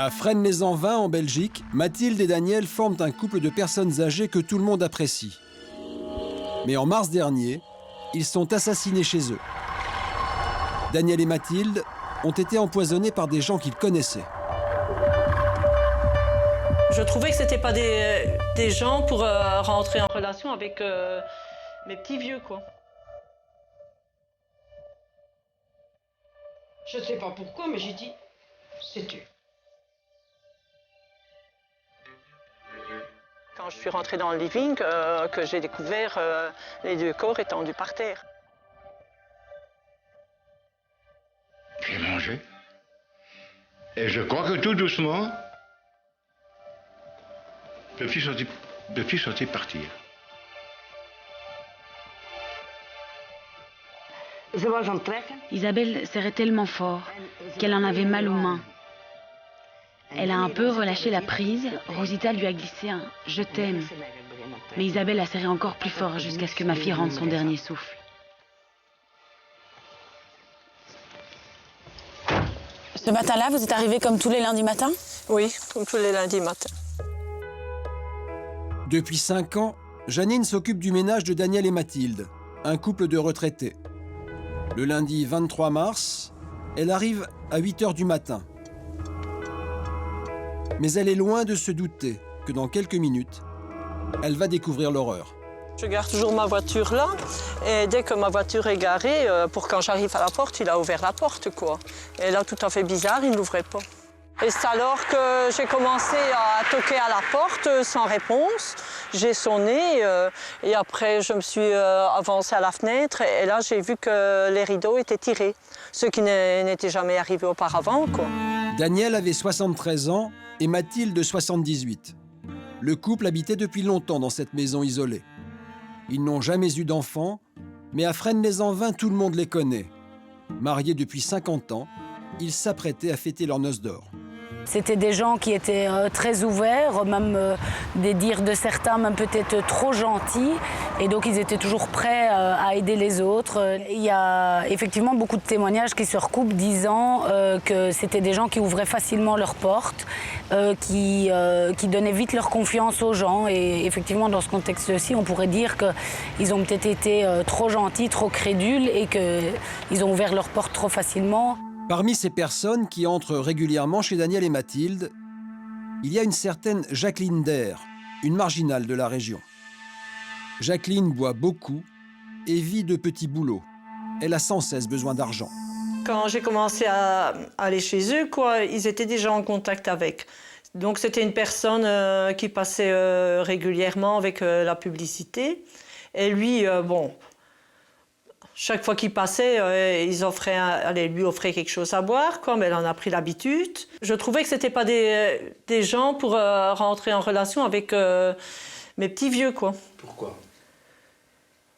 À Fresnes-les-Anvins, en Belgique, Mathilde et Daniel forment un couple de personnes âgées que tout le monde apprécie. Mais en mars dernier, ils sont assassinés chez eux. Daniel et Mathilde ont été empoisonnés par des gens qu'ils connaissaient. Je trouvais que c'était pas des gens pour rentrer en relation avec mes petits vieux, quoi. Je sais pas pourquoi, mais j'ai dit, c'est eux. Quand je suis rentrée dans le living, que j'ai découvert les deux corps étendus par terre. J'ai mangé. Et je crois que tout doucement, je suis sorti partir. Isabelle serrait tellement fort qu'elle en avait mal aux mains. Elle a un peu relâché la prise. Rosita lui a glissé un « je t'aime ». Mais Isabelle a serré encore plus fort jusqu'à ce que ma fille rende son dernier souffle. Ce matin-là, vous êtes arrivés comme tous les lundis matins? Oui, comme tous les lundis matins. Depuis 5 ans, Janine s'occupe du ménage de Daniel et Mathilde, un couple de retraités. Le lundi 23 mars, elle arrive à 8 h du matin. Mais elle est loin de se douter que dans quelques minutes, elle va découvrir l'horreur. Je garde toujours ma voiture là, et dès que ma voiture est garée, pour quand j'arrive à la porte, il a ouvert la porte, quoi. Et là, tout à fait bizarre, il ne l'ouvrait pas. Et c'est alors que j'ai commencé à toquer à la porte sans réponse. J'ai sonné et après je me suis avancée à la fenêtre et là j'ai vu que les rideaux étaient tirés, ce qui n'était jamais arrivé auparavant, quoi. Daniel avait 73 ans et Mathilde 78. Le couple habitait depuis longtemps dans cette maison isolée. Ils n'ont jamais eu d'enfants, mais à Fresnes-les-Anvins, tout le monde les connaît. Mariés depuis 50 ans, ils s'apprêtaient à fêter leur noce d'or. C'était des gens qui étaient très ouverts, même des dires de certains, même peut-être trop gentils. Et donc, ils étaient toujours prêts à aider les autres. Il y a effectivement beaucoup de témoignages qui se recoupent disant que c'était des gens qui ouvraient facilement leurs portes, qui donnaient vite leur confiance aux gens. Et effectivement, dans ce contexte-ci, on pourrait dire qu'ils ont peut-être été trop gentils, trop crédules et qu'ils ont ouvert leurs portes trop facilement. Parmi ces personnes qui entrent régulièrement chez Daniel et Mathilde, il y a une certaine Jacqueline Der, une marginale de la région. Jacqueline boit beaucoup et vit de petits boulots. Elle a sans cesse besoin d'argent. Quand j'ai commencé à aller chez eux, quoi, ils étaient déjà en contact avec. Donc c'était une personne qui passait régulièrement avec la publicité. Et lui, bon... Chaque fois qu'il passait, ils lui offraient quelque chose à boire, quoi, mais elle en a pris l'habitude. Je trouvais que ce n'étaient pas des gens pour rentrer en relation avec mes petits vieux, quoi. Pourquoi?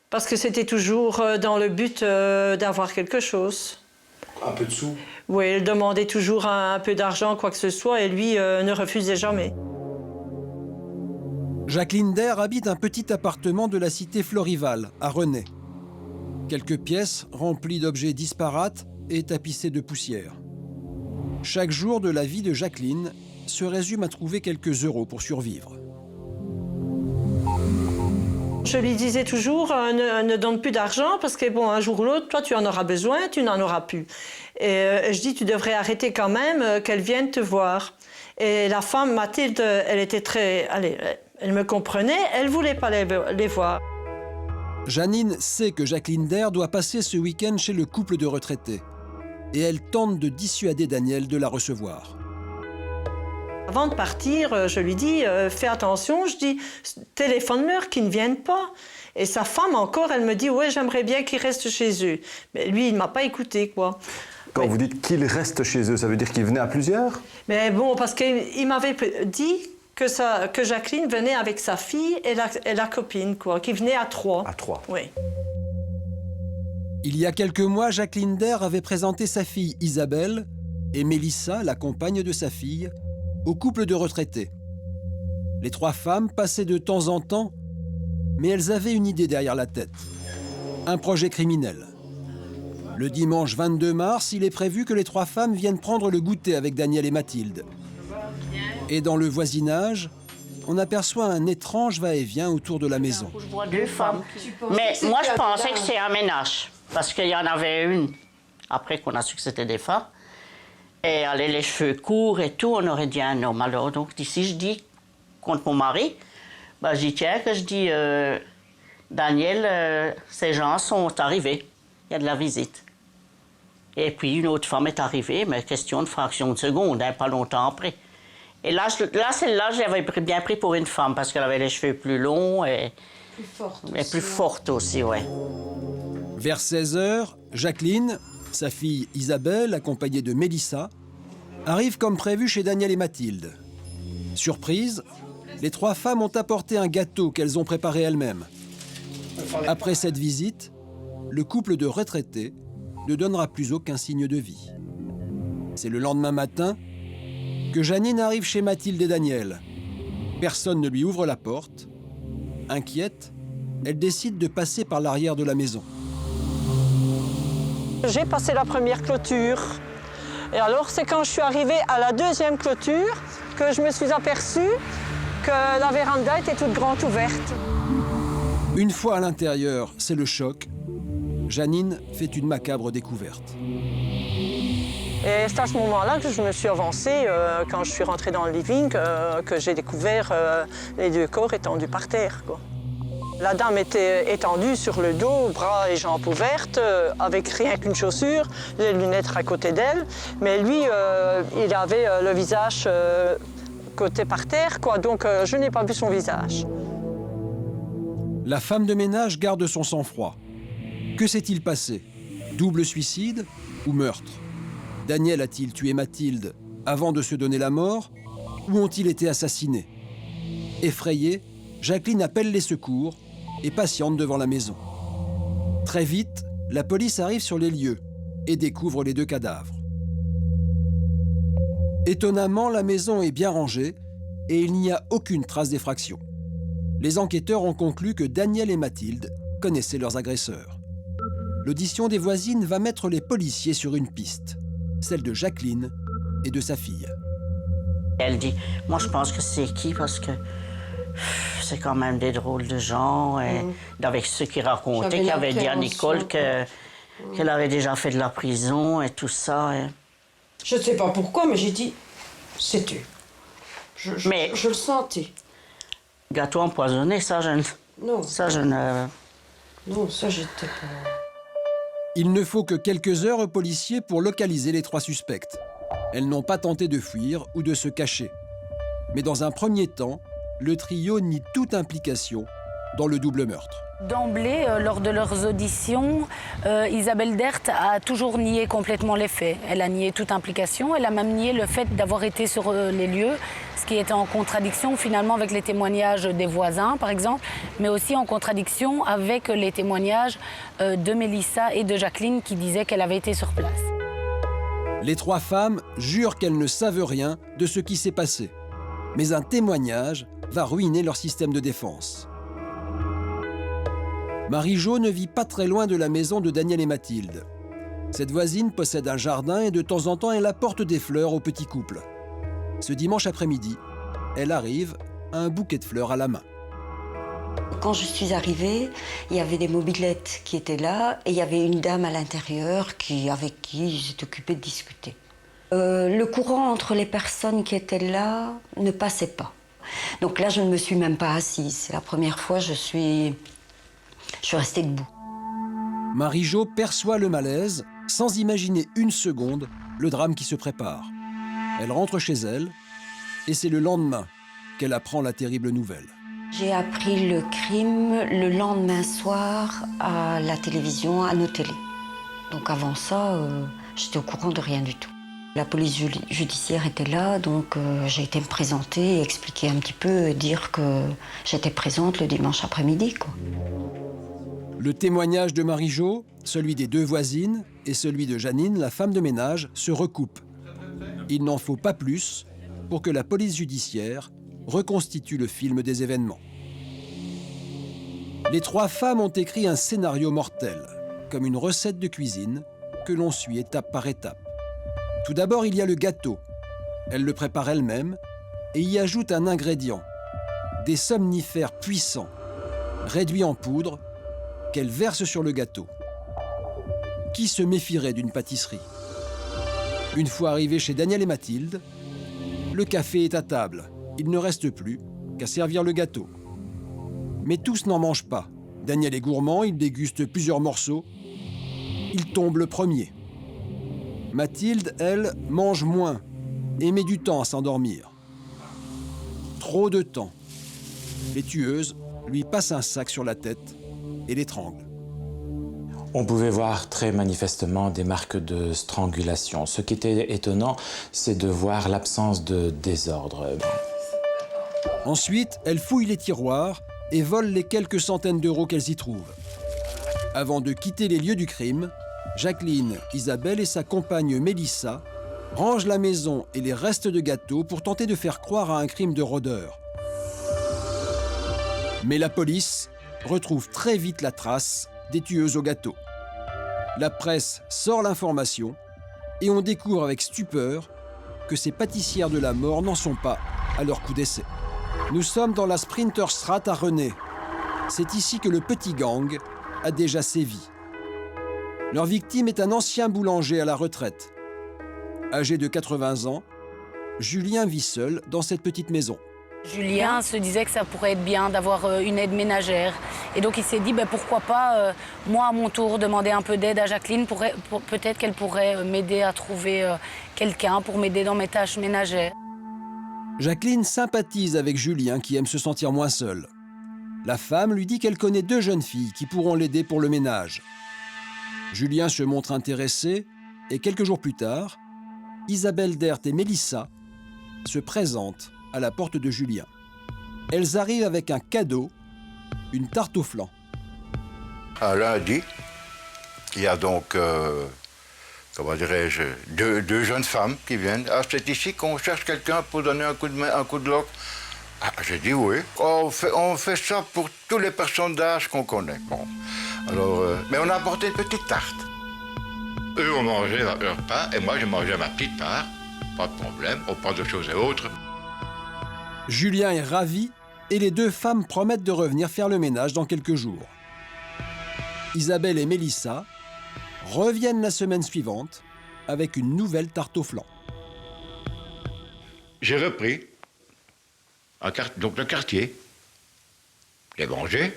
Parce que c'était toujours dans le but d'avoir quelque chose. Un peu de sous? Oui, elle demandait toujours un peu d'argent, quoi que ce soit, et lui ne refusait jamais. Jacqueline Der habite un petit appartement de la cité Florival, à Renay. Quelques pièces remplies d'objets disparates et tapissées de poussière. Chaque jour de la vie de Jacqueline se résume à trouver quelques euros pour survivre. Je lui disais toujours, ne donne plus d'argent parce que bon, un jour ou l'autre, toi tu en auras besoin, tu n'en auras plus. Et je dis, tu devrais arrêter quand même qu'elle vienne te voir. Et la femme, Mathilde, elle était très... Allez, elle me comprenait, elle ne voulait pas les voir. Janine sait que Jacqueline Der doit passer ce week-end chez le couple de retraités. Et elle tente de dissuader Daniel de la recevoir. Avant de partir, je lui dis, fais attention, je dis, téléphone-leur qu'ils ne viennent pas. Et sa femme encore, elle me dit, ouais, j'aimerais bien qu'ils restent chez eux. Mais lui, il ne m'a pas écouté, quoi. Quand vous dites qu'ils restent chez eux, ça veut dire qu'ils venaient à plusieurs? Mais bon, parce qu'il m'avait dit que Jacqueline venait avec sa fille et la copine, quoi, qui venaient à 3. À 3? Oui. Il y a quelques mois, Jacqueline Der avait présenté sa fille Isabelle et Mélissa, la compagne de sa fille, au couple de retraités. Les 3 femmes passaient de temps en temps, mais elles avaient une idée derrière la tête. Un projet criminel. Le dimanche 22 mars, il est prévu que les 3 femmes viennent prendre le goûter avec Daniel et Mathilde. Et dans le voisinage, on aperçoit un étrange va-et-vient autour de la maison. Je vois deux femmes. Mais moi, je pensais que c'est un ménage. Parce qu'il y en avait une, après qu'on a su que c'était des femmes. Et elle avait les cheveux courts et tout, on aurait dit un homme. Alors, donc, ici, je dis, contre mon mari, ben, je dis, tiens, que je dis, Daniel, ces gens sont arrivés. Il y a de la visite. Et puis, une autre femme est arrivée, mais question de fraction de seconde, hein, pas longtemps après. Et là, celle-là, j'avais bien pris pour une femme, parce qu'elle avait les cheveux plus longs et plus forte aussi, ouais. Vers 16 h, Jacqueline, sa fille Isabelle, accompagnée de Mélissa, arrive comme prévu chez Daniel et Mathilde. Surprise, les 3 femmes ont apporté un gâteau qu'elles ont préparé elles-mêmes. Après cette visite, le couple de retraités ne donnera plus aucun signe de vie. C'est le lendemain matin que Janine arrive chez Mathilde et Daniel. Personne ne lui ouvre la porte. Inquiète, elle décide de passer par l'arrière de la maison. J'ai passé la première clôture. Et alors, c'est quand je suis arrivée à la deuxième clôture que je me suis aperçue que la véranda était toute grande ouverte. Une fois à l'intérieur, c'est le choc. Janine fait une macabre découverte. Et c'est à ce moment-là que je me suis avancée, quand je suis rentrée dans le living, que j'ai découvert les 2 corps étendus par terre, quoi. La dame était étendue sur le dos, bras et jambes ouvertes, avec rien qu'une chaussure, les lunettes à côté d'elle. Mais lui, il avait le visage côté par terre, quoi. Donc je n'ai pas vu son visage. La femme de ménage garde son sang-froid. Que s'est-il passé? Double suicide ou meurtre? Daniel a-t-il tué Mathilde avant de se donner la mort ou ont-ils été assassinés? Effrayée, Jacqueline appelle les secours et patiente devant la maison. Très vite, la police arrive sur les lieux et découvre les 2 cadavres. Étonnamment, la maison est bien rangée et il n'y a aucune trace d'effraction. Les enquêteurs ont conclu que Daniel et Mathilde connaissaient leurs agresseurs. L'audition des voisines va mettre les policiers sur une piste, celle de Jacqueline et de sa fille. Elle dit, moi je pense que c'est qui parce que c'est quand même des drôles de gens. Et avec ceux qui racontaient, qui avaient dit à Nicole qu'elle avait déjà fait de la prison et tout ça. Et... Je ne sais pas pourquoi, mais j'ai dit, c'est eux. Je le sentais. Gâteau empoisonné, ça je ne... Non. Ça je ne... Non, ça j'étais pas... Il ne faut que quelques heures aux policiers pour localiser les 3 suspectes. Elles n'ont pas tenté de fuir ou de se cacher. Mais dans un premier temps, le trio nie toute implication dans le double meurtre. D'emblée, lors de leurs auditions, Isabelle Dert a toujours nié complètement les faits. Elle a nié toute implication, elle a même nié le fait d'avoir été sur les lieux, ce qui était en contradiction finalement avec les témoignages des voisins, par exemple, mais aussi en contradiction avec les témoignages de Mélissa et de Jacqueline qui disaient qu'elle avait été sur place. Les 3 femmes jurent qu'elles ne savent rien de ce qui s'est passé. Mais un témoignage va ruiner leur système de défense. Marie-Jo ne vit pas très loin de la maison de Daniel et Mathilde. Cette voisine possède un jardin et de temps en temps, elle apporte des fleurs au petit couple. Ce dimanche après-midi, elle arrive à un bouquet de fleurs à la main. Quand je suis arrivée, il y avait des mobylettes qui étaient là et il y avait une dame à l'intérieur avec qui j'étais occupée de discuter. Le courant entre les personnes qui étaient là ne passait pas. Donc là, je ne me suis même pas assise. C'est la première fois que je suis restée debout. Marie-Jo perçoit le malaise sans imaginer une seconde le drame qui se prépare. Elle rentre chez elle et c'est le lendemain qu'elle apprend la terrible nouvelle. J'ai appris le crime le lendemain soir à la télévision, à nos télés. Donc avant ça, j'étais au courant de rien du tout. La police judiciaire était là, donc j'ai été me présenter, expliquer un petit peu et dire que j'étais présente le dimanche après-midi, quoi. Le témoignage de Marie-Jo, celui des 2 voisines et celui de Janine, la femme de ménage, se recoupent. Il n'en faut pas plus pour que la police judiciaire reconstitue le film des événements. Les 3 femmes ont écrit un scénario mortel, comme une recette de cuisine que l'on suit étape par étape. Tout d'abord, il y a le gâteau. Elles le préparent elles-mêmes et y ajoute un ingrédient, des somnifères puissants, réduits en poudre, qu'elle verse sur le gâteau. Qui se méfierait d'une pâtisserie? Une fois arrivés chez Daniel et Mathilde, le café est à table. Il ne reste plus qu'à servir le gâteau. Mais tous n'en mangent pas. Daniel est gourmand, il déguste plusieurs morceaux. Il tombe le premier. Mathilde, elle, mange moins et met du temps à s'endormir. Trop de temps. Les tueuses lui passent un sac sur la tête et l'étranglent. On pouvait voir très manifestement des marques de strangulation. Ce qui était étonnant, c'est de voir l'absence de désordre. Ensuite, elles fouillent les tiroirs et volent les quelques centaines d'euros qu'elles y trouvent. Avant de quitter les lieux du crime, Jacqueline, Isabelle et sa compagne Mélissa rangent la maison et les restes de gâteaux pour tenter de faire croire à un crime de rôdeur. Mais la police retrouve très vite la trace des tueuses au gâteau. La presse sort l'information et on découvre avec stupeur que ces pâtissières de la mort n'en sont pas à leur coup d'essai. Nous sommes dans la Sprinterstraat à René. C'est ici que le petit gang a déjà sévi. Leur victime est un ancien boulanger à la retraite. Âgé de 80 ans, Julien vit seul dans cette petite maison. Julien se disait que ça pourrait être bien d'avoir une aide ménagère. Et donc il s'est dit, pourquoi pas, moi à mon tour, demander un peu d'aide à Jacqueline. Peut-être qu'elle pourrait m'aider à trouver quelqu'un pour m'aider dans mes tâches ménagères. Jacqueline sympathise avec Julien qui aime se sentir moins seul. La femme lui dit qu'elle connaît 2 jeunes filles qui pourront l'aider pour le ménage. Julien se montre intéressé et quelques jours plus tard, Isabelle Dert et Mélissa se présentent à la porte de Julien. Elles arrivent avec un cadeau, une tarte au flan. Un lundi, il y a donc, comment dirais-je, deux jeunes femmes qui viennent. Ah, c'est ici qu'on cherche quelqu'un pour donner un coup de main, un coup de loc. Ah, j'ai dit oui. On fait ça pour toutes les personnes d'âge qu'on connaît. Bon. Alors, mais on a apporté une petite tarte. Eux ont mangé leur pain et moi j'ai mangé ma petite part. Pas de problème, on prend de choses et autres. Julien est ravi et les 2 femmes promettent de revenir faire le ménage dans quelques jours. Isabelle et Mélissa reviennent la semaine suivante avec une nouvelle tarte au flan. J'ai repris donc le quartier. J'ai mangé.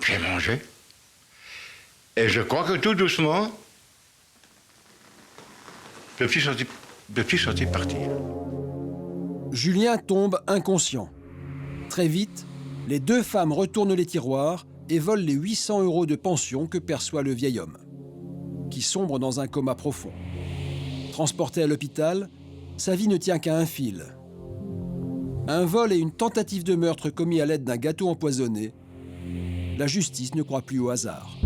J'ai mangé. Et je crois que tout doucement, je suis sorti partir. Julien tombe inconscient. Très vite, les 2 femmes retournent les tiroirs et volent les 800 € de pension que perçoit le vieil homme, qui sombre dans un coma profond. Transporté à l'hôpital, sa vie ne tient qu'à un fil. Un vol et une tentative de meurtre commis à l'aide d'un gâteau empoisonné, la justice ne croit plus au hasard.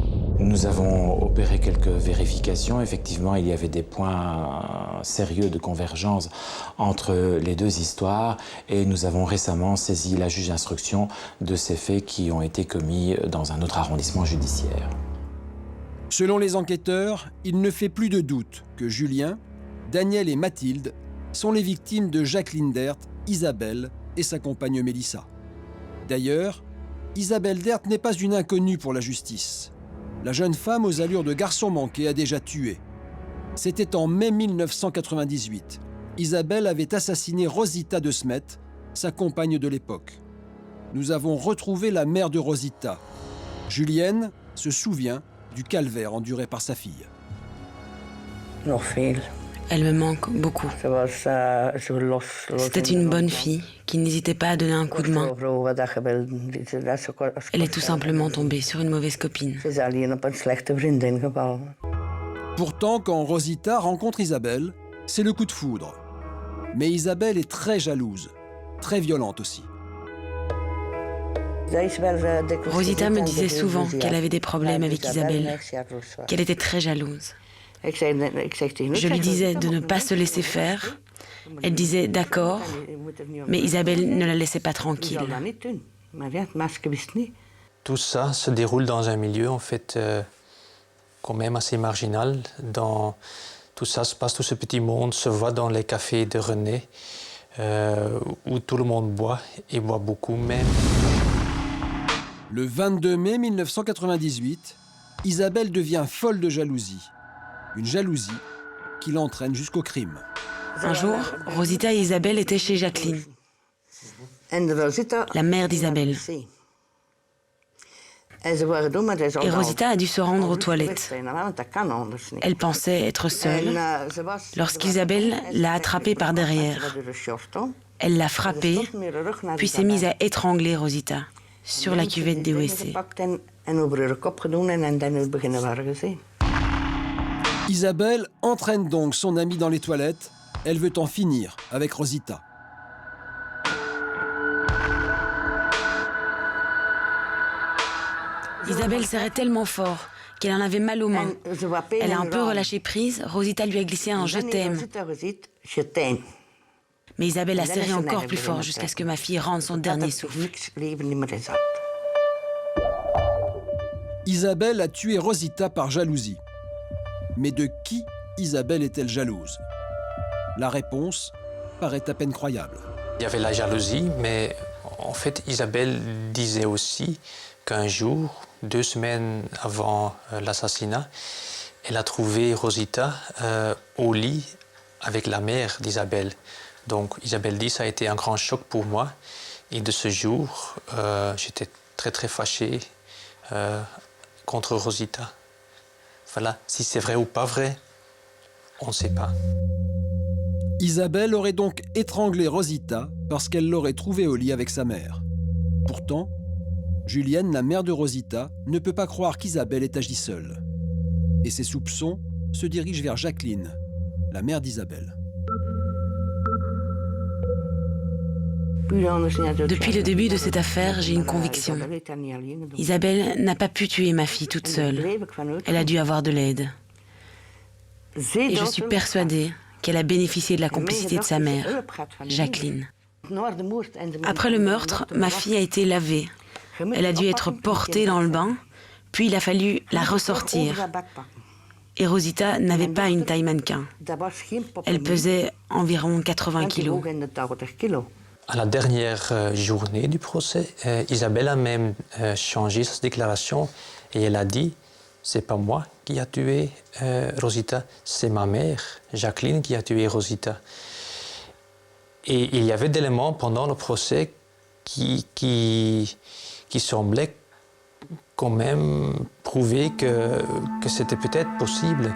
Nous avons opéré quelques vérifications. Effectivement, il y avait des points sérieux de convergence entre les 2 histoires et nous avons récemment saisi la juge d'instruction de ces faits qui ont été commis dans un autre arrondissement judiciaire. Selon les enquêteurs, il ne fait plus de doute que Julien, Daniel et Mathilde sont les victimes de Jacqueline Dert, Isabelle et sa compagne Mélissa. D'ailleurs, Isabelle Dert n'est pas une inconnue pour la justice. La jeune femme aux allures de garçon manqué a déjà tué. C'était en mai 1998. Isabelle avait assassiné Rosita de Smet, sa compagne de l'époque. Nous avons retrouvé la mère de Rosita. Julienne se souvient du calvaire enduré par sa fille. Elle me manque beaucoup. C'était une bonne fille qui n'hésitait pas à donner un coup de main. Elle est tout simplement tombée sur une mauvaise copine. Pourtant, quand Rosita rencontre Isabelle, c'est le coup de foudre. Mais Isabelle est très jalouse, très violente aussi. Rosita me disait souvent qu'elle avait des problèmes avec Isabelle, qu'elle était très jalouse. Je lui disais de ne pas se laisser faire. Elle disait d'accord, mais Isabelle ne la laissait pas tranquille. Tout ça se déroule dans un milieu en fait quand même assez marginal, dans Tout ça se passe, tout ce petit monde se voit dans les cafés de René, où tout le monde boit, et boit beaucoup même. Le 22 mai 1998, Isabelle devient folle de jalousie. Une jalousie qui l'entraîne jusqu'au crime. Un jour, Rosita et Isabelle étaient chez Jacqueline, la mère d'Isabelle. Et Rosita a dû se rendre aux toilettes. Elle pensait être seule lorsqu'Isabelle l'a attrapée par derrière. Elle l'a frappée, puis s'est mise à étrangler Rosita sur la cuvette des WC. Isabelle entraîne donc son amie dans les toilettes. Elle veut en finir avec Rosita. Isabelle serrait tellement fort qu'elle en avait mal aux mains. Elle a un peu relâché prise. Rosita lui a glissé un « je t'aime ». Mais Isabelle a serré encore plus fort jusqu'à ce que ma fille rende son dernier souffle. Isabelle a tué Rosita par jalousie. Mais de qui Isabelle est-elle jalouse? La réponse paraît à peine croyable. Il y avait la jalousie, mais en fait, Isabelle disait aussi qu'un jour, 2 semaines avant l'assassinat, elle a trouvé Rosita au lit avec la mère d'Isabelle. Donc Isabelle dit, ça a été un grand choc pour moi. Et de ce jour, j'étais très très fâché contre Rosita. Voilà, si c'est vrai ou pas vrai, on ne sait pas. Isabelle aurait donc étranglé Rosita parce qu'elle l'aurait trouvée au lit avec sa mère. Pourtant, Julienne, la mère de Rosita, ne peut pas croire qu'Isabelle ait agi seule. Et ses soupçons se dirigent vers Jacqueline, la mère d'Isabelle. Depuis le début de cette affaire, j'ai une conviction. Isabelle n'a pas pu tuer ma fille toute seule. Elle a dû avoir de l'aide. Et je suis persuadée qu'elle a bénéficié de la complicité de sa mère, Jacqueline. Après le meurtre, ma fille a été lavée. Elle a dû être portée dans le bain, puis il a fallu la ressortir. Et Rosita n'avait pas une taille mannequin. Elle pesait environ 80 kilos. À la dernière journée du procès, Isabelle a même changé sa déclaration et elle a dit « c'est pas moi qui a tué Rosita, c'est ma mère, Jacqueline, qui a tué Rosita ». Et il y avait des éléments pendant le procès qui semblaient quand même prouver que c'était peut-être possible.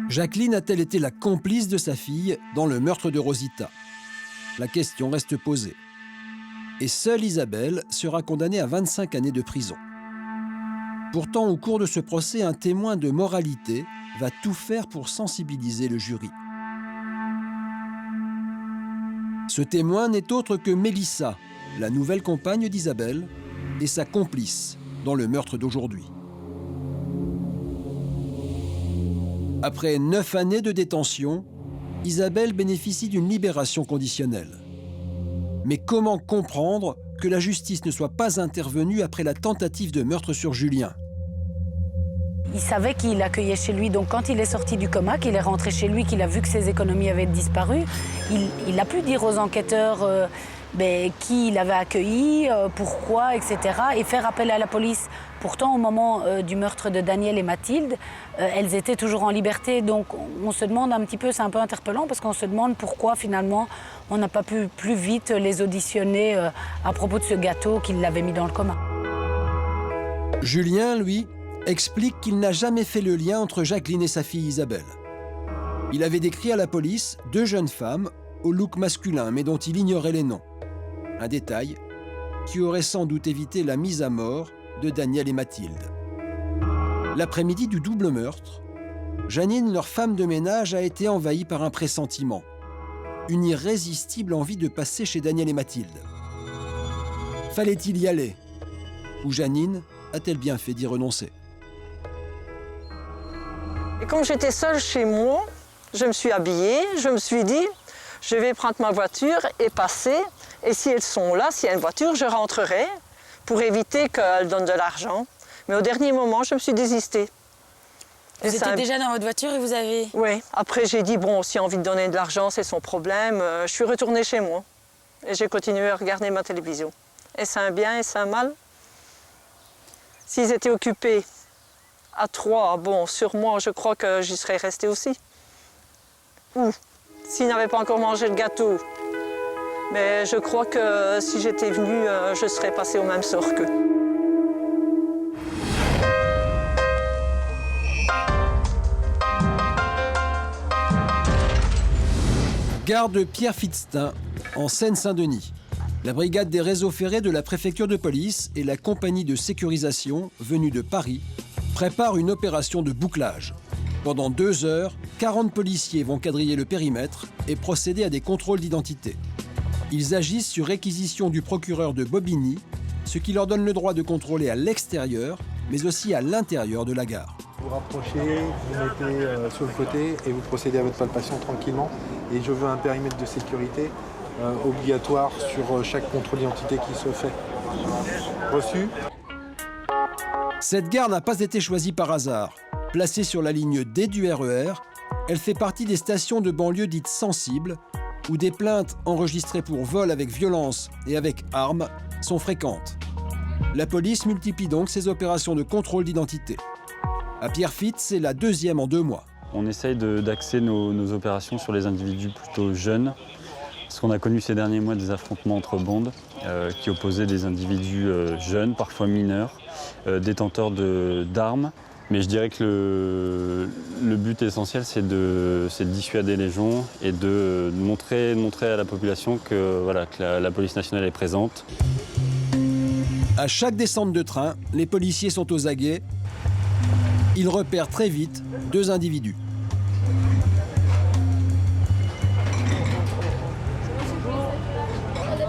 Jacqueline a-t-elle été la complice de sa fille dans le meurtre de Rosita? La question reste posée. Et seule Isabelle sera condamnée à 25 années de prison. Pourtant, au cours de ce procès, un témoin de moralité va tout faire pour sensibiliser le jury. Ce témoin n'est autre que Mélissa, la nouvelle compagne d'Isabelle, et sa complice dans le meurtre d'aujourd'hui. Après 9 années de détention, Isabelle bénéficie d'une libération conditionnelle. Mais comment comprendre que la justice ne soit pas intervenue après la tentative de meurtre sur Julien? Il savait qu'il l'accueillait chez lui, donc quand il est sorti du coma, qu'il est rentré chez lui, qu'il a vu que ses économies avaient disparu, il a pu dire aux enquêteurs qui il avait accueilli, pourquoi, etc. et faire appel à la police. Pourtant, au moment du meurtre de Daniel et Mathilde, elles étaient toujours en liberté. Donc on se demande un petit peu, c'est un peu interpellant, parce qu'on se demande pourquoi finalement on n'a pas pu plus vite les auditionner à propos de ce gâteau qu'il l'avait mis dans le coma. Julien, lui, explique qu'il n'a jamais fait le lien entre Jacqueline et sa fille Isabelle. Il avait décrit à la police 2 jeunes femmes au look masculin, mais dont il ignorait les noms. Un détail qui aurait sans doute évité la mise à mort de Daniel et Mathilde. L'après-midi du double meurtre, Janine, leur femme de ménage, a été envahie par un pressentiment. Une irrésistible envie de passer chez Daniel et Mathilde. Fallait-il y aller? Ou Janine a-t-elle bien fait d'y renoncer? Et comme j'étais seule chez moi, je me suis habillée, je me suis dit, je vais prendre ma voiture et passer. Et si elles sont là, s'il y a une voiture, je rentrerai pour éviter qu'elles donnent de l'argent. Mais au dernier moment, je me suis désistée. Et Vous étiez déjà dans votre voiture et vous avez... Oui. Après, j'ai dit, bon, s'il a envie de donner de l'argent, c'est son problème. Je suis retournée chez moi. Et j'ai continué à regarder ma télévision. Est-ce un bien, est-ce un mal? S'ils étaient occupés à 3, bon, sur moi, je crois que j'y serais restée aussi. Ou s'ils n'avaient pas encore mangé le gâteau. Mais je crois que si j'étais venue, je serais passée au même sort qu'eux. Gare de Pierrefitte-Stein, en Seine-Saint-Denis. La brigade des réseaux ferrés de la préfecture de police et la compagnie de sécurisation, venue de Paris, préparent une opération de bouclage. Pendant 2 heures, 40 policiers vont quadriller le périmètre et procéder à des contrôles d'identité. Ils agissent sur réquisition du procureur de Bobigny, ce qui leur donne le droit de contrôler à l'extérieur, mais aussi à l'intérieur de la gare. Vous rapprochez, vous mettez sur le côté et vous procédez à votre palpation tranquillement. Et je veux un périmètre de sécurité obligatoire sur chaque contrôle d'identité qui se fait. Reçu. Cette gare n'a pas été choisie par hasard. Placée sur la ligne D du RER, elle fait partie des stations de banlieue dites sensibles, où des plaintes enregistrées pour vol avec violence et avec armes sont fréquentes. La police multiplie donc ses opérations de contrôle d'identité. À Pierrefitte, c'est la 2e en 2 mois. On essaye d'axer nos opérations sur les individus plutôt jeunes, parce qu'on a connu ces derniers mois des affrontements entre bandes qui opposaient des individus jeunes, parfois mineurs, détenteurs d'armes. Mais je dirais que le but essentiel, c'est de dissuader les gens et de montrer à la population que, voilà, que la police nationale est présente. À chaque descente de train, les policiers sont aux aguets. Ils repèrent très vite 2 individus.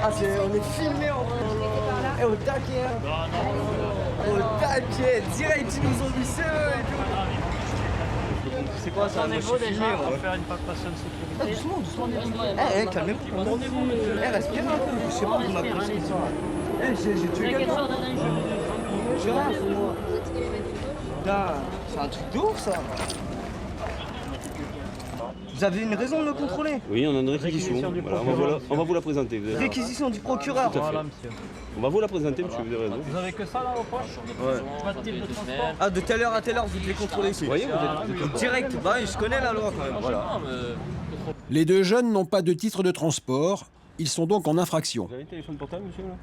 Ah, on est filmé au taquet. Au taquet, direct, ils nous ont vu, c'est eux. C'est quoi ça? On est beau déjà, on va faire une palpation de sécurité. Doucement, calmez-vous. Respirez un peu, je sais pas, vous m'avez posé ça. J'ai tué quelqu'un. J'ai rien, moi. Putain, c'est un truc de ouf ça. Vous avez une raison de me contrôler? Oui, on a une réquisition. Voilà, on va vous la présenter. Réquisition du procureur. Voilà, monsieur. On va vous la présenter, monsieur, vous avez raison. Vous avez que ça là au poche? Ouais. Pas de type de transport? Ah, de telle heure à telle heure, vous devez contrôler ici. Vous voyez, vous êtes direct. Bah oui, je connais la loi quand même. Voilà. Les 2 jeunes n'ont pas de titre de transport. Ils sont donc en infraction. Vous avez un téléphone portable, monsieur, là?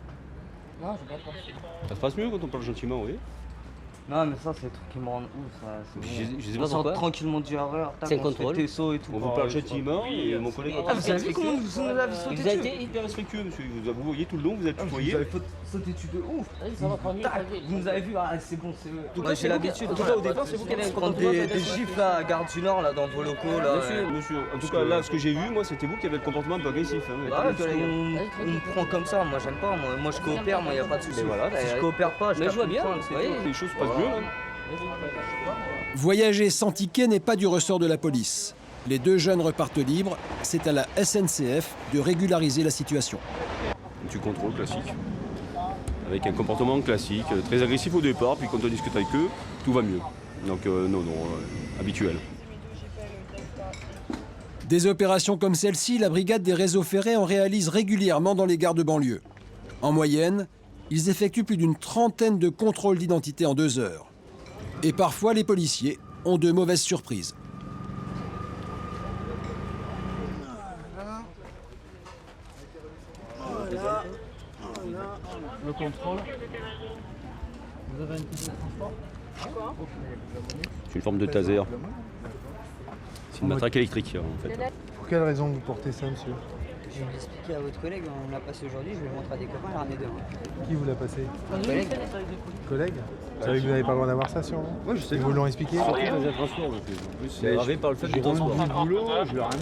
Non, je sais pas. Ça se passe mieux quand on parle gentiment, oui. Non, mais ça, c'est des trucs qui me rendent ouf. Ça, je sais pas pourquoi. Tranquillement du erreur, c'est un contrôle. Et tout, on vous parle gentiment et mon collègue. Ah, vous avez vu comment vous nous avez sauté dessus? Vous avez été hyper respectueux, monsieur. Vous voyez tout le long, vous êtes tutoyé. Vous avez sauté dessus de ouf. Ça va prendre mieux. Vous nous avez vu, ah, c'est bon, c'est eux. Ouais, j'ai l'habitude. En tout cas, au départ, c'est vous qui avez prendre des gifles là, à Gare du Nord, là, dans vos locaux. Là, monsieur, en tout cas, là, ce que j'ai vu, moi, c'était vous qui avez le comportement un peu agressif. Ah, parce qu'on me prend comme ça, moi, j'aime pas. Moi, je coopère, moi, y a pas de souci. Si je coopère pas, je vois bien. Les choses passent mieux, hein. Voyager sans ticket n'est pas du ressort de la police. Les 2 jeunes repartent libres. C'est à la SNCF de régulariser la situation. Du contrôle classique, avec un comportement classique, très agressif au départ, puis quand on discute avec eux, tout va mieux. Donc non, habituel. Des opérations comme celle-ci, la brigade des réseaux ferrés en réalise régulièrement dans les gares de banlieue. En moyenne, ils effectuent plus d'une 30aine de contrôles d'identité en 2 heures. Et parfois, les policiers ont de mauvaises surprises. Le contrôle. Vous avez une petite transport? C'est une forme de taser. C'est une matraque électrique, en fait. Pour quelle raison vous portez ça, monsieur? Je vais l'expliquer à votre collègue, on l'a passé aujourd'hui, je vais le montrer à des copains, il a ramené 2. Qui vous l'a passé? Un collègue. Collègue? Vous savez que vous n'avez pas le droit d'avoir ça sur vous? Oui, je sais. Ils vous l'ont expliqué? Surtout dans un transport, en plus. C'est aggravé par le fait du transport. J'ai rendu le boulot, je le ramène,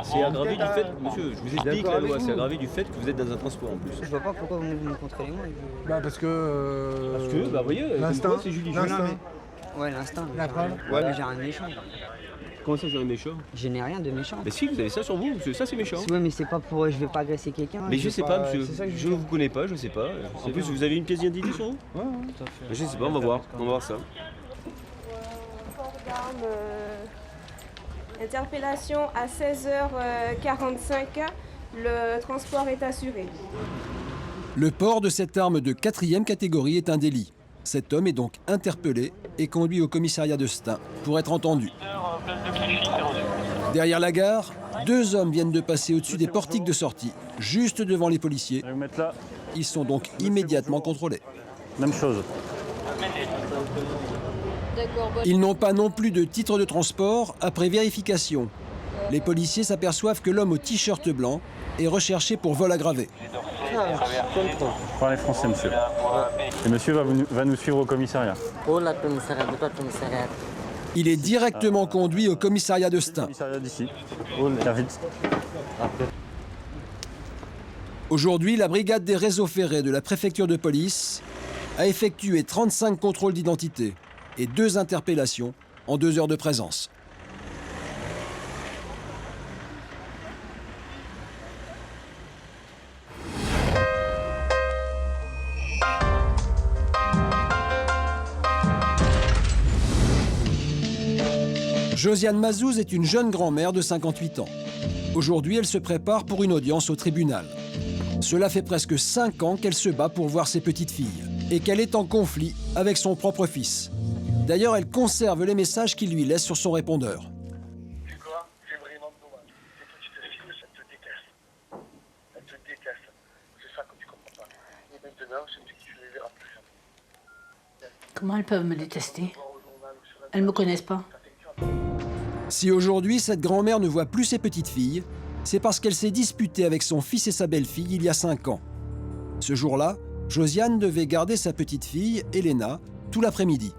c'est aggravé du fait, monsieur, je vous explique la loi, c'est aggravé du fait que vous êtes dans un transport en plus. Je vois pas pourquoi vous me contrôlez moi. Bah parce que... Parce que, bah vous voyez, l'instinct, c'est Julie. Ouais, l'instinct. La preuve? Ouais, mais j'ai rien de méchant. Comment ça, j'ai un méchant? Je n'ai rien de méchant. Mais si, vous avez ça sur vous, ça c'est méchant. Ouais, mais c'est pas pour... Je vais pas agresser quelqu'un. Mais je sais pas, monsieur. Je vous connais pas, je sais pas. En plus, vous avez une pièce d'identité sur vous? Ouais, tout à fait. Je sais pas, on va voir ça. Interpellation à 16h45, le transport est assuré. Le port de cette arme de 4e catégorie est un délit. Cet homme est donc interpellé et conduit au commissariat de Stein pour être entendu. Derrière la gare, 2 hommes viennent de passer au-dessus des portiques de sortie, juste devant les policiers. Ils sont donc immédiatement contrôlés. Même chose. Ils n'ont pas non plus de titre de transport après vérification. Les policiers s'aperçoivent que l'homme au t-shirt blanc est recherché pour vol aggravé. Parlez français, monsieur. Et monsieur va nous suivre au commissariat. Il est directement conduit au commissariat de Stein. Aujourd'hui, la brigade des réseaux ferrés de la préfecture de police a effectué 35 contrôles d'identité et 2 interpellations en 2 heures de présence. Josiane Mazouz est une jeune grand-mère de 58 ans. Aujourd'hui, elle se prépare pour une audience au tribunal. Cela fait presque 5 ans qu'elle se bat pour voir ses petites filles et qu'elle est en conflit avec son propre fils. D'ailleurs, elle conserve les messages qu'il lui laisse sur son répondeur. C'est quoi? C'est vraiment dommage. Tes petites filles, elles te détestent. Elles te détestent. C'est ça que tu comprends pas. Et maintenant, je te dis que tu ne les verras plus jamais. Comment elles peuvent me détester? Elles ne me connaissent pas. Si aujourd'hui, cette grand-mère ne voit plus ses petites filles, c'est parce qu'elle s'est disputée avec son fils et sa belle-fille il y a 5 ans. Ce jour-là, Josiane devait garder sa petite fille, Elena, tout l'après-midi.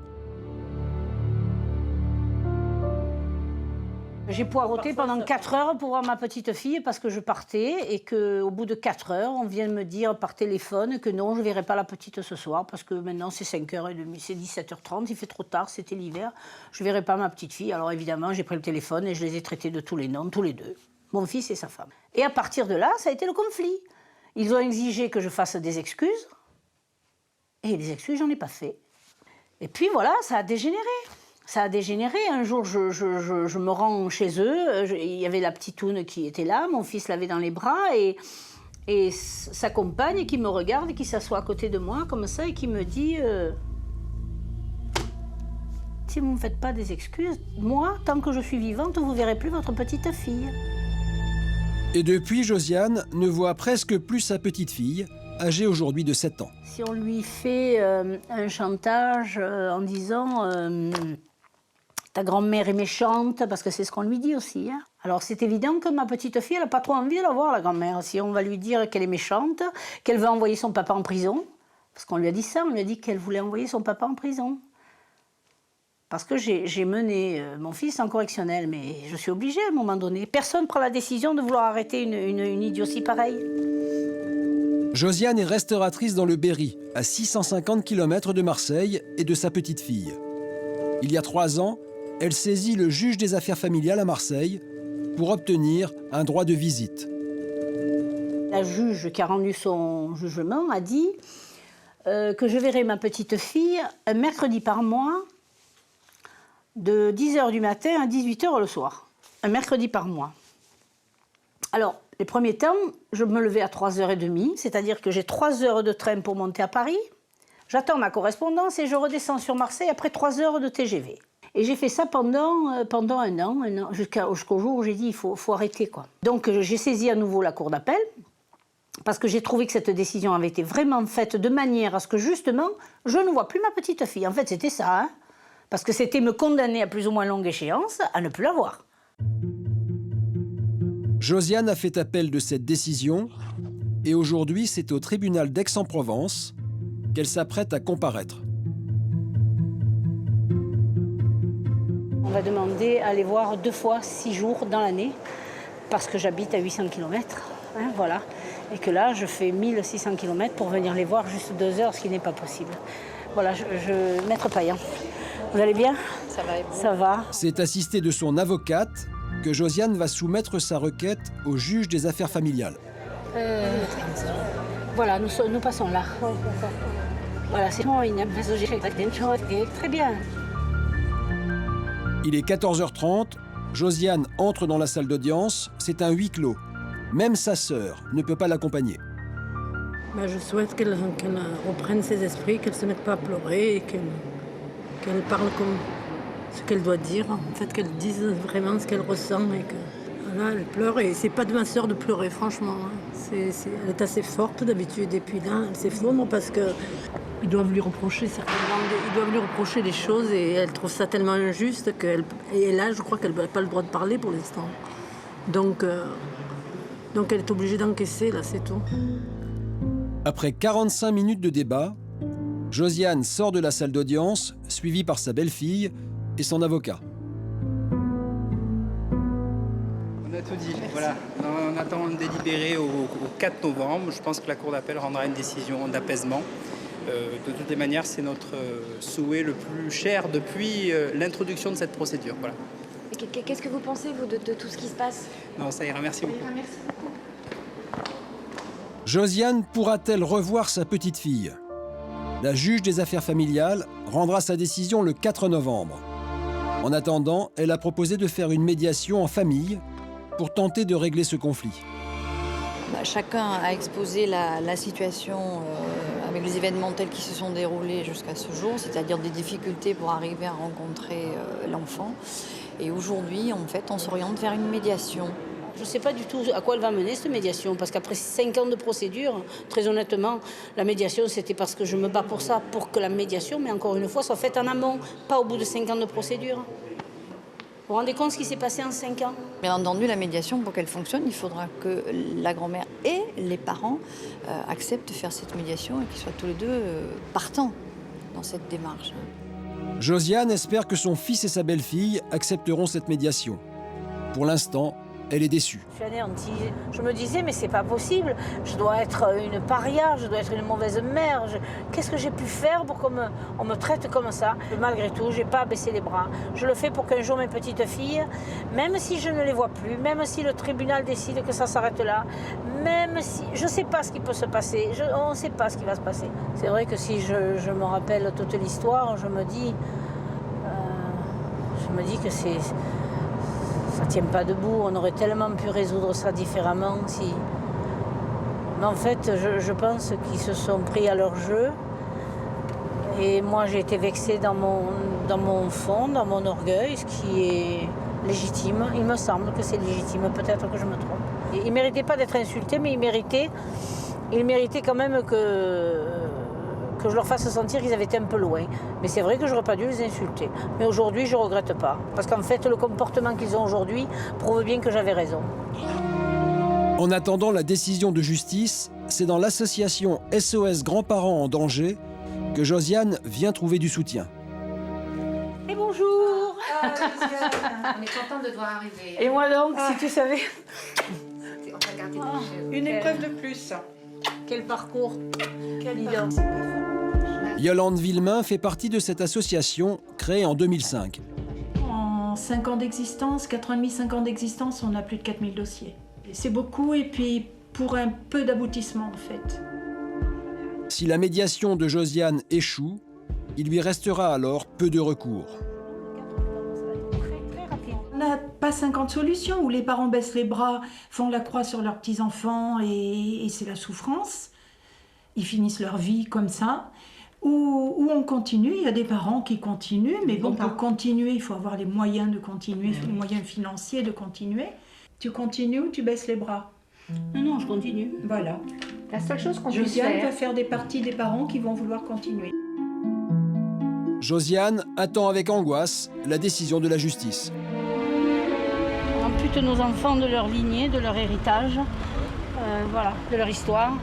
J'ai poireauté pendant 4 heures pour voir ma petite fille parce que je partais et qu'au bout de 4 heures, on vient me dire par téléphone que non, je ne verrai pas la petite ce soir parce que maintenant c'est 5h30, c'est 17h30, il fait trop tard, c'était l'hiver, je ne verrai pas ma petite fille. Alors évidemment, j'ai pris le téléphone et je les ai traités de tous les noms, tous les 2, mon fils et sa femme. Et à partir de là, ça a été le conflit. Ils ont exigé que je fasse des excuses et les excuses, j'en ai pas fait. Et puis voilà, ça a dégénéré. Ça a dégénéré. Un jour, je me rends chez eux. Il y avait la petitoune qui était là. Mon fils l'avait dans les bras. Et sa compagne qui me regarde, qui s'assoit à côté de moi, comme ça, et qui me dit si vous ne me faites pas des excuses, moi, tant que je suis vivante, vous ne verrez plus votre petite fille. Et depuis, Josiane ne voit presque plus sa petite fille, âgée aujourd'hui de 7 ans. Si on lui fait un chantage en disant ta grand-mère est méchante, parce que c'est ce qu'on lui dit aussi. Hein. Alors c'est évident que ma petite fille, elle n'a pas trop envie de la voir, la grand-mère. Si on va lui dire qu'elle est méchante, qu'elle veut envoyer son papa en prison, parce qu'on lui a dit ça, on lui a dit qu'elle voulait envoyer son papa en prison. Parce que j'ai mené mon fils en correctionnel, mais je suis obligée à un moment donné. Personne ne prend la décision de vouloir arrêter une idiotie pareille. Josiane est restauratrice dans le Berry, à 650 km de Marseille et de sa petite fille. Il y a 3 ans, elle saisit le juge des affaires familiales à Marseille pour obtenir un droit de visite. La juge qui a rendu son jugement a dit que je verrai ma petite fille un mercredi par mois de 10h du matin à 18h le soir. Un mercredi par mois. Alors, les premiers temps, je me levais à 3h30, c'est-à-dire que j'ai 3 heures de train pour monter à Paris. J'attends ma correspondance et je redescends sur Marseille après 3 heures de TGV. Et j'ai fait ça pendant un an jusqu'au jour où j'ai dit il faut arrêter, quoi. Donc j'ai saisi à nouveau la cour d'appel parce que j'ai trouvé que cette décision avait été vraiment faite de manière à ce que justement je ne vois plus ma petite fille. En fait c'était ça, hein, parce que c'était me condamner à plus ou moins longue échéance à ne plus la voir. Josiane a fait appel de cette décision et aujourd'hui c'est au tribunal d'Aix-en-Provence qu'elle s'apprête à comparaître. On va demander à aller voir 2 fois 6 jours dans l'année, parce que j'habite à 800 km, hein, voilà. Et que là, je fais 1600 km pour venir les voir juste 2 heures, ce qui n'est pas possible. Voilà, Maître Payan. Vous allez bien? Ça va et vous? Ça va. C'est assisté de son avocate que Josiane va soumettre sa requête au juge des affaires familiales. Voilà, nous passons là. Voilà, c'est bon, très bien. Il est 14h30, Josiane entre dans la salle d'audience, c'est un huis clos. Même sa sœur ne peut pas l'accompagner. Je souhaite qu'elle reprenne ses esprits, qu'elle ne se mette pas à pleurer et qu'elle parle comme ce qu'elle doit dire. En fait, qu'elle dise vraiment ce qu'elle ressent et que voilà, elle pleure. Et c'est pas de ma sœur de pleurer, franchement. Elle est assez forte d'habitude et puis là, elle s'effondre parce que ils doivent lui reprocher des choses et elle trouve ça tellement injuste et là, je crois qu'elle n'a pas le droit de parler pour l'instant. Donc elle est obligée d'encaisser, là, c'est tout. Après 45 minutes de débat, Josiane sort de la salle d'audience, suivie par sa belle-fille et son avocat. On a tout dit, voilà. On attend de délibérer au 4 novembre. Je pense que la Cour d'appel rendra une décision d'apaisement. De toutes les manières, c'est notre souhait le plus cher depuis l'introduction de cette procédure. Voilà. Qu'est-ce que vous pensez, vous, de tout ce qui se passe? Non, ça ira, merci beaucoup. Merci beaucoup. Josiane pourra-t-elle revoir sa petite fille? La juge des affaires familiales rendra sa décision le 4 novembre. En attendant, elle a proposé de faire une médiation en famille pour tenter de régler ce conflit. Chacun a exposé la situation avec les événements tels qui se sont déroulés jusqu'à ce jour, c'est-à-dire des difficultés pour arriver à rencontrer l'enfant. Et aujourd'hui, en fait, on s'oriente vers une médiation. Je ne sais pas du tout à quoi elle va mener, cette médiation, parce qu'après 5 ans de procédure, très honnêtement, la médiation, c'était parce que je me bats pour ça, pour que la médiation, mais encore une fois, soit faite en amont, pas au bout de 5 ans de procédure. Vous vous rendez compte ce qui s'est passé en 5 ans? Bien entendu, la médiation, pour qu'elle fonctionne, il faudra que la grand-mère et les parents acceptent de faire cette médiation et qu'ils soient tous les deux partants dans cette démarche. Josiane espère que son fils et sa belle-fille accepteront cette médiation. Pour l'instant, elle est déçue. Je suis anéantie. Je me disais, mais c'est pas possible. Je dois être une paria, je dois être une mauvaise mère. Qu'est-ce que j'ai pu faire pour qu'on me traite comme ça? Malgré tout, j'ai pas baissé les bras. Je le fais pour qu'un jour mes petites filles, même si je ne les vois plus, même si le tribunal décide que ça s'arrête là, même si je sais pas ce qui peut se passer, on ne sait pas ce qui va se passer. C'est vrai que si je me rappelle toute l'histoire, je me dis que ça tient pas debout, on aurait tellement pu résoudre ça différemment si... Mais en fait, je pense qu'ils se sont pris à leur jeu. Et moi, j'ai été vexée dans mon fond, dans mon orgueil, ce qui est légitime. Il me semble que c'est légitime, peut-être que je me trompe. Et ils ne méritaient pas d'être insultés, mais ils méritaient quand même que je leur fasse sentir qu'ils avaient été un peu loin. Mais c'est vrai que je n'aurais pas dû les insulter. Mais aujourd'hui, je ne regrette pas. Parce qu'en fait, le comportement qu'ils ont aujourd'hui prouve bien que j'avais raison. En attendant la décision de justice, c'est dans l'association SOS Grands-Parents en danger que Josiane vient trouver du soutien. Et bonjour. On est content de te voir arriver. Et moi donc, si tu savais. On va garder Une épreuve de plus. Quel parcours. Quelle idée. Yolande Villemain fait partie de cette association créée en 2005. En 5 ans d'existence, 4 ans et demi, 5 ans d'existence, on a plus de 4000 dossiers. C'est beaucoup et puis pour un peu d'aboutissement en fait. Si la médiation de Josiane échoue, il lui restera alors peu de recours. On n'a pas 50 solutions où les parents baissent les bras, font la croix sur leurs petits-enfants et c'est la souffrance. Ils finissent leur vie comme ça. Ou on continue, il y a des parents qui continuent, mais bon, pour continuer, il faut avoir les moyens de continuer, les moyens financiers de continuer. Tu continues ou tu baisses les bras? Non, je continue. Voilà. La seule chose qu'on puisse Josiane faire... va faire des parties des parents qui vont vouloir continuer. Josiane attend avec angoisse la décision de la justice. On ampute nos enfants de leur lignée, de leur héritage, voilà, de leur histoire.